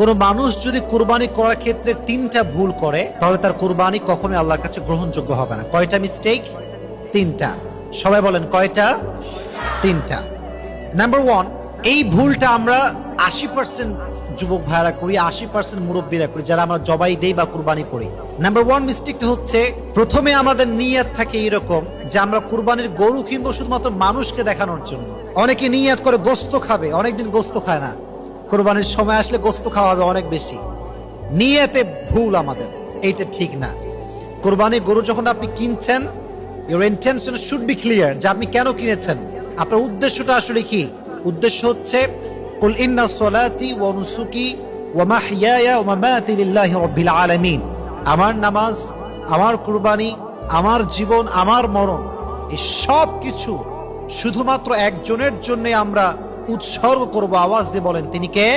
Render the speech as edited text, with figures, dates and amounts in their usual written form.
কোনো মানুষ যদি কুরবানি করার ক্ষেত্রে 3টা ভুল করে তাহলে তার কুরবানি কখনোই আল্লাহর কাছে গ্রহণযোগ্য হবে না। কয়টা মিস্টেক? 3টা। সবাই বলেন কয়টা? 3টা। নাম্বার 1, এই ভুলটা আমরা 80% যুবক ভাইরা করি, 80% মুরব্বীরা করি যারা আমরা জবাই দেই বা কুরবানি করি। নাম্বার 1 মিস্টেকটা হচ্ছে, প্রথমে আমাদের নিয়ত থাকে এরকম যে আমরা কুরবানির গরু কিনবো শুধুমাত্র মানুষকে দেখানোর জন্য। অনেকে নিয়ত করে গোস্ত খাবে, অনেকদিন গোস্ত খায় না, কুরবানির সময় আসলে গোস্ত খাওয়া হবে অনেক বেশি। নিয়তে ভুল আমাদের, এইটা ঠিক না। কুরবানির গরু যখন আপনি কিনছেন, your intention should be clear যে আপনি কেন কিনেছেন, আপনার উদ্দেশ্যটা আসলে কি। উদ্দেশ্য হচ্ছে কুল ইন্না সলাতি ওয়া নুসুকি ওয়া মাহইয়ায়া ওয়া মামাতি লিল্লাহি রাব্বিল আলামিন, আমার নামাজ, আমার কুরবানি, আমার জীবন, আমার মরণ, এই সব কিছু শুধুমাত্র একজনের জন্য আমরা উৎসর্গ করব। আওয়াজ দিয়ে বলেন তিনি কে?